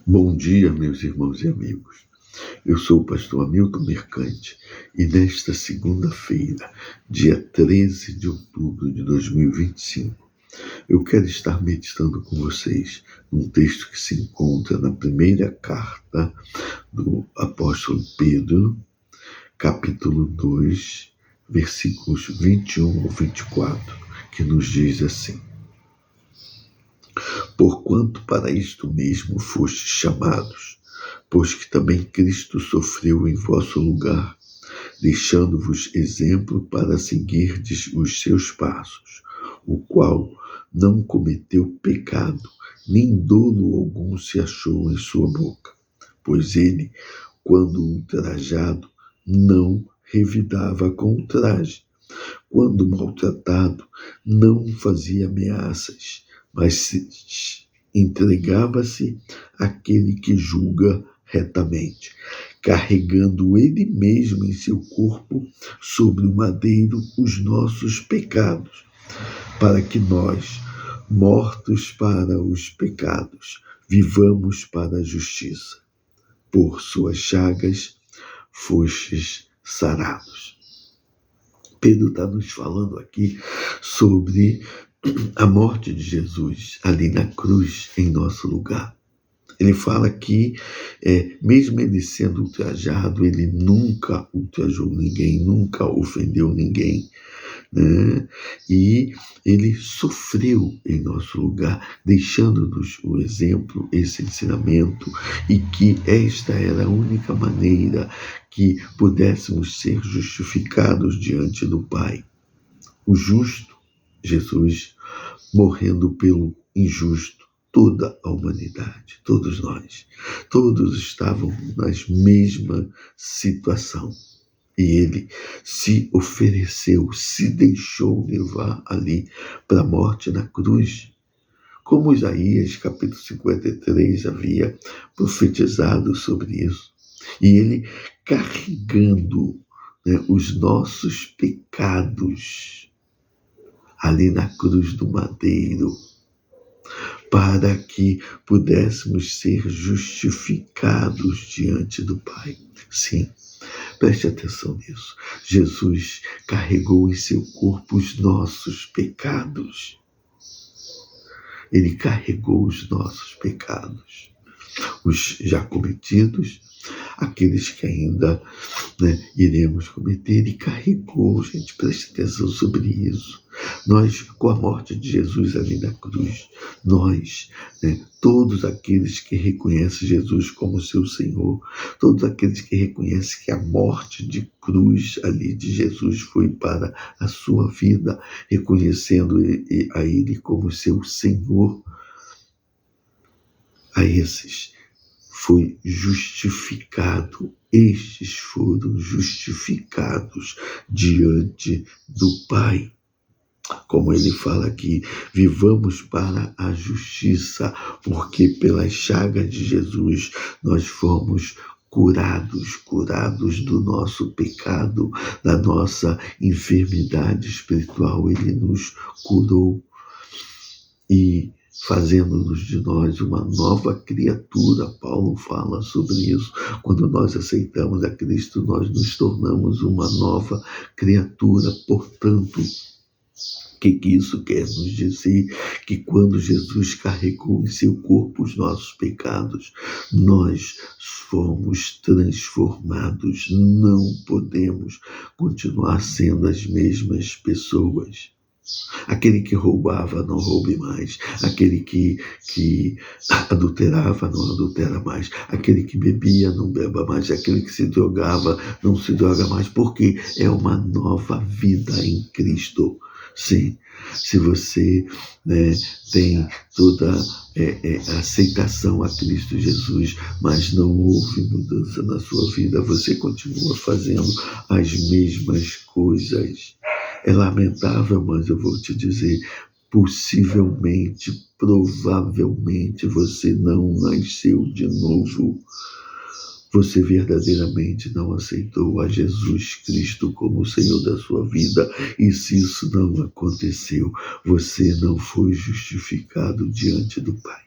Bom dia, meus irmãos e amigos. Eu sou o pastor Hamilton Mercante e nesta segunda-feira, dia 13 de outubro de 2025, eu quero estar meditando com vocês num texto que se encontra na primeira carta do apóstolo Pedro, capítulo 2, versículos 21 ao 24, que nos diz assim: Porquanto para isto mesmo fostes chamados, pois que também Cristo sofreu em vosso lugar, deixando-vos exemplo para seguirdes os seus passos, o qual não cometeu pecado, nem dolo algum se achou em sua boca. Pois ele, quando ultrajado, não revidava com ultraje. Quando maltratado, não fazia ameaças, mas entregava-se àquele que julga retamente, carregando ele mesmo em seu corpo sobre o madeiro os nossos pecados, para que nós, mortos para os pecados, vivamos para a justiça. Por suas chagas fostes sarados. Pedro está nos falando aqui sobre a morte de Jesus ali na cruz em nosso lugar. Ele fala que, mesmo ele sendo ultrajado, ele nunca ultrajou ninguém, nunca ofendeu ninguém, né? E ele sofreu em nosso lugar, deixando-nos o exemplo, esse ensinamento, e que esta era a única maneira que pudéssemos ser justificados diante do Pai. O justo, Jesus, morrendo pelo injusto, toda a humanidade, todos nós, todos estavam na mesma situação. E ele se ofereceu, se deixou levar ali para a morte na cruz, como Isaías, capítulo 53, havia profetizado sobre isso. E ele carregando, os nossos pecados ali na cruz do madeiro, para que pudéssemos ser justificados diante do Pai. Sim, preste atenção nisso. Jesus carregou em seu corpo os nossos pecados. Ele carregou os nossos pecados, os já cometidos, aqueles que ainda, iremos cometer. Ele carregou, gente, preste atenção sobre isso. Nós, com a morte de Jesus ali na cruz, nós, todos aqueles que reconhecem Jesus como seu Senhor, todos aqueles que reconhecem que a morte de cruz ali de Jesus foi para a sua vida, reconhecendo a Ele como seu Senhor, a esses foi justificado. Estes foram justificados diante do Pai. Como ele fala aqui, vivamos para a justiça, porque pelas chagas de Jesus nós fomos curados do nosso pecado, da nossa enfermidade espiritual. Ele nos curou e fazendo-nos de nós uma nova criatura. Paulo fala sobre isso. Quando nós aceitamos a Cristo, nós nos tornamos uma nova criatura. Portanto, o que isso quer nos dizer? Que quando Jesus carregou em seu corpo os nossos pecados, nós fomos transformados. Não podemos continuar sendo as mesmas pessoas. Aquele que roubava, não roube mais. Aquele que adulterava, não adultera mais. Aquele que bebia, não beba mais. Aquele que se drogava, não se droga mais. Porque é uma nova vida em Cristo. Sim, se você, tem toda a aceitação a Cristo Jesus, mas não houve mudança na sua vida, você continua fazendo as mesmas coisas. É lamentável, mas eu vou te dizer, possivelmente, provavelmente, você não nasceu de novo. Você verdadeiramente não aceitou a Jesus Cristo como o Senhor da sua vida. E se isso não aconteceu, você não foi justificado diante do Pai.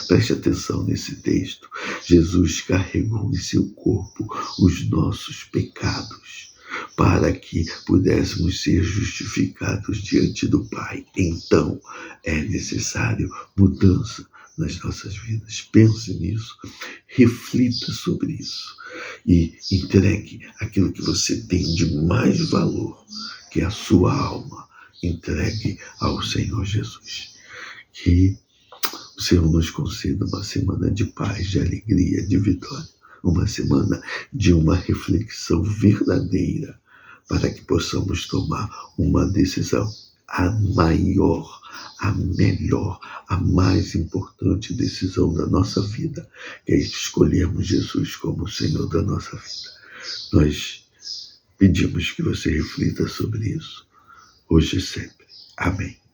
Preste atenção nesse texto. Jesus carregou em seu corpo os nossos pecados para que pudéssemos ser justificados diante do Pai. Então, é necessário mudança nas nossas vidas. Pense nisso, reflita sobre isso e entregue aquilo que você tem de mais valor, que é a sua alma, entregue ao Senhor Jesus. Que o Senhor nos conceda uma semana de paz, de alegria, de vitória, uma semana de uma reflexão verdadeira, para que possamos tomar uma decisão, a maior, a melhor, a mais importante decisão da nossa vida, que é escolhermos Jesus como o Senhor da nossa vida. Nós pedimos que você reflita sobre isso, hoje e sempre. Amém.